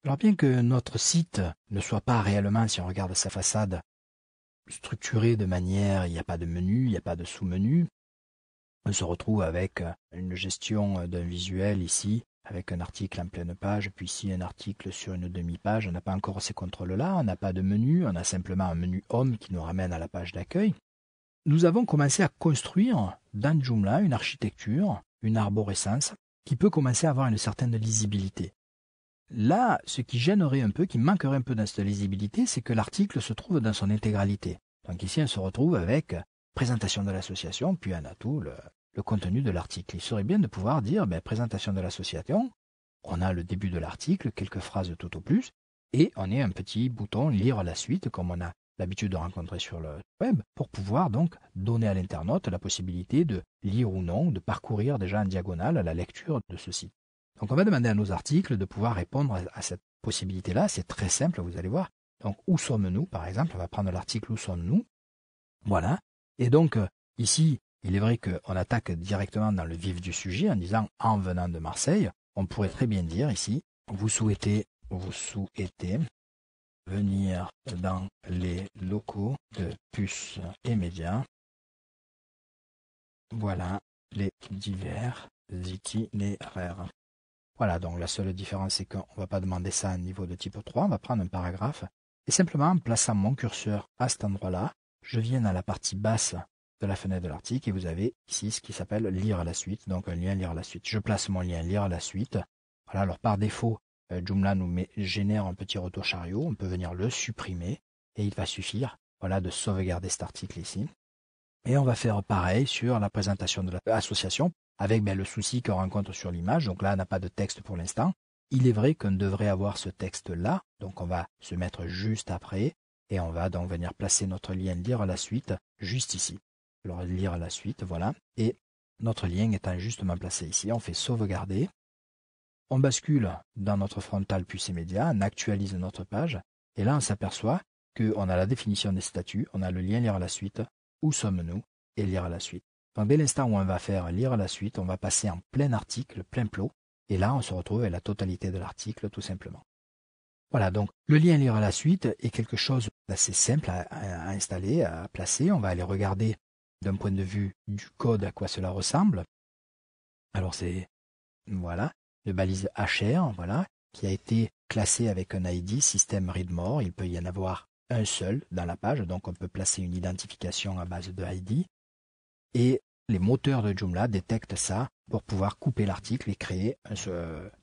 Alors bien que notre site ne soit pas réellement, si on regarde sa façade, structuré de manière, il n'y a pas de menu, il n'y a pas de sous-menu, on se retrouve avec une gestion d'un visuel ici, avec un article en pleine page, puis ici un article sur une demi-page. On n'a pas encore ces contrôles-là, on n'a pas de menu, on a simplement un menu Home qui nous ramène à la page d'accueil. Nous avons commencé à construire dans Joomla une architecture, une arborescence, qui peut commencer à avoir une certaine lisibilité. Là, ce qui gênerait un peu, qui manquerait un peu dans cette lisibilité, c'est que l'article se trouve dans son intégralité. Donc ici, on se retrouve avec présentation de l'association, puis on a tout le contenu de l'article. Il serait bien de pouvoir dire, présentation de l'association, on a le début de l'article, quelques phrases tout au plus, et on a un petit bouton lire la suite, comme on a l'habitude de rencontrer sur le web, pour pouvoir donc donner à l'internaute la possibilité de lire ou non, de parcourir déjà en diagonale la lecture de ce site. Donc on va demander à nos articles de pouvoir répondre à cette possibilité-là. C'est très simple, vous allez voir. Donc où sommes-nous, par exemple? On va prendre l'article où sommes-nous. Voilà. Et donc ici, il est vrai qu'on attaque directement dans le vif du sujet en disant en venant de Marseille. On pourrait très bien dire ici, vous souhaitez venir dans les locaux de Puces et Médias. Voilà les divers itinéraires. Voilà, donc la seule différence, c'est qu'on ne va pas demander ça à un niveau de type 3, on va prendre un paragraphe, et simplement en plaçant mon curseur à cet endroit-là, je viens dans la partie basse de la fenêtre de l'article, et vous avez ici ce qui s'appelle lire à la suite, donc un lien lire à la suite. Je place mon lien lire à la suite. Voilà, alors par défaut, Joomla génère un petit retour chariot, on peut venir le supprimer, et il va suffire, voilà, de sauvegarder cet article ici. Et on va faire pareil sur la présentation de l'association, avec le souci qu'on rencontre sur l'image. Donc là, on n'a pas de texte pour l'instant. Il est vrai qu'on devrait avoir ce texte-là, donc on va se mettre juste après, et on va donc venir placer notre lien lire à la suite juste ici. Alors lire à la suite, voilà, et notre lien étant justement placé ici, on fait sauvegarder. On bascule dans notre frontal Puces et Médias, on actualise notre page, et là on s'aperçoit qu'on a la définition des statuts, on a le lien lire à la suite, où sommes-nous, et lire à la suite. Donc dès l'instant où on va faire lire à la suite, on va passer en plein article, plein plot, et là on se retrouve avec la totalité de l'article tout simplement. Voilà, donc le lien lire à la suite est quelque chose d'assez simple à installer, à placer. On va aller regarder d'un point de vue du code à quoi cela ressemble. Alors c'est, voilà, une balise HR, voilà, qui a été classée avec un ID, système read more. Il peut y en avoir un seul dans la page, donc on peut placer une identification à base de ID. Et les moteurs de Joomla détectent ça pour pouvoir couper l'article et créer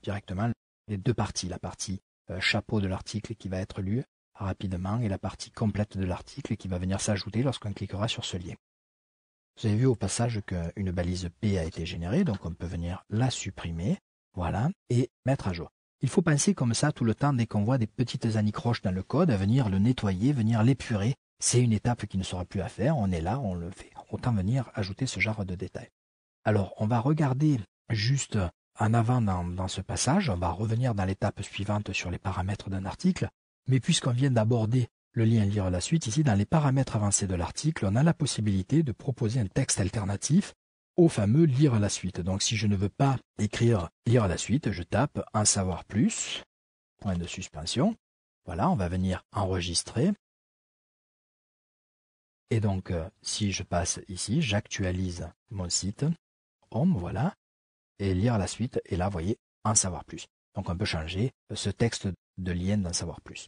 directement les deux parties. La partie chapeau de l'article qui va être lu rapidement et la partie complète de l'article qui va venir s'ajouter lorsqu'on cliquera sur ce lien. Vous avez vu au passage qu'une balise P a été générée, donc on peut venir la supprimer, voilà, et mettre à jour. Il faut penser comme ça tout le temps dès qu'on voit des petites anicroches dans le code, à venir le nettoyer, venir l'épurer. C'est une étape qui ne sera plus à faire, on est là, on le fait. Autant venir ajouter ce genre de détails. Alors, on va regarder juste en avant dans ce passage, on va revenir dans l'étape suivante sur les paramètres d'un article, mais puisqu'on vient d'aborder le lien lire à la suite, ici dans les paramètres avancés de l'article, on a la possibilité de proposer un texte alternatif au fameux lire à la suite. Donc si je ne veux pas écrire lire à la suite, je tape en savoir plus, point de suspension. Voilà, on va venir enregistrer. Et donc, si je passe ici, j'actualise mon site, Home, voilà, et lire à la suite, et là, vous voyez, en savoir plus. Donc, on peut changer ce texte de lien d'en savoir plus.